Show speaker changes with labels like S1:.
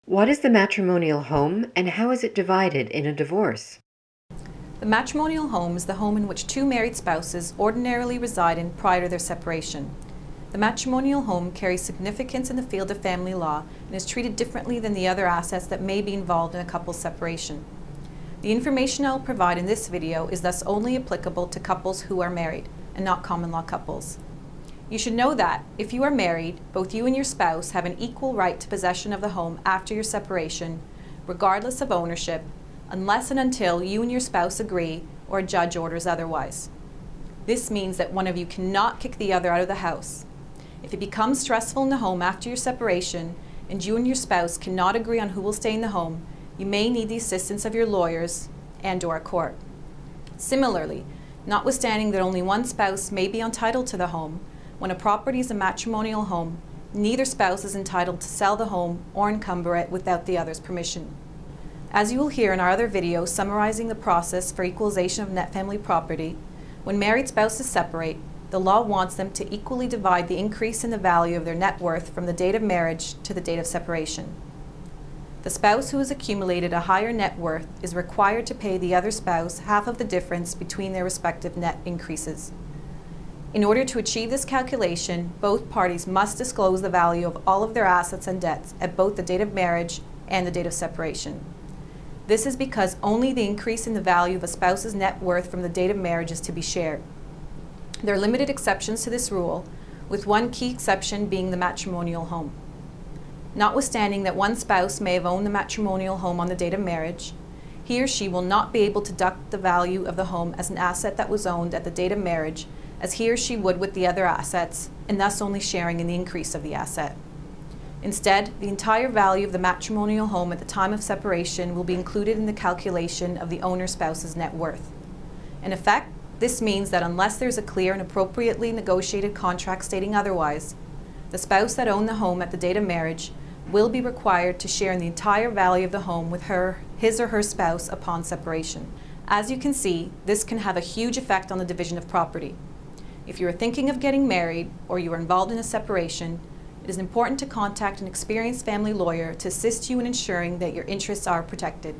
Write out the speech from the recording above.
S1: What is the matrimonial home and how is it divided in a divorce?
S2: The matrimonial home is the home in which two married spouses ordinarily reside in prior to their separation. The matrimonial home carries significance in the field of family law and is treated differently than the other assets that may be involved in a couple's separation. The information I will provide in this video is thus only applicable to couples who are married and not common law couples. You should know that, if you are married, both you and your spouse have an equal right to possession of the home after your separation, regardless of ownership, unless and until you and your spouse agree or a judge orders otherwise. This means that one of you cannot kick the other out of the house. If it becomes stressful in the home after your separation, and you and your spouse cannot agree on who will stay in the home, you may need the assistance of your lawyers and/or a court. Similarly, notwithstanding that only one spouse may be entitled to the home, when a property is a matrimonial home, neither spouse is entitled to sell the home or encumber it without the other's permission. As you will hear in our other video summarizing the process for equalization of net family property, when married spouses separate, the law wants them to equally divide the increase in the value of their net worth from the date of marriage to the date of separation. The spouse who has accumulated a higher net worth is required to pay the other spouse half of the difference between their respective net increases. In order to achieve this calculation, both parties must disclose the value of all of their assets and debts at both the date of marriage and the date of separation. This is because only the increase in the value of a spouse's net worth from the date of marriage is to be shared. There are limited exceptions to this rule, with one key exception being the matrimonial home. Notwithstanding that one spouse may have owned the matrimonial home on the date of marriage, he or she will not be able to deduct the value of the home as an asset that was owned at the date of marriage as he or she would with the other assets, and thus only sharing in the increase of the asset. Instead, the entire value of the matrimonial home at the time of separation will be included in the calculation of the owner spouse's net worth. In effect, this means that unless there is a clear and appropriately negotiated contract stating otherwise, the spouse that owned the home at the date of marriage will be required to share in the entire value of the home with his or her spouse upon separation. As you can see, this can have a huge effect on the division of property. If you are thinking of getting married or you are involved in a separation, it is important to contact an experienced family lawyer to assist you in ensuring that your interests are protected.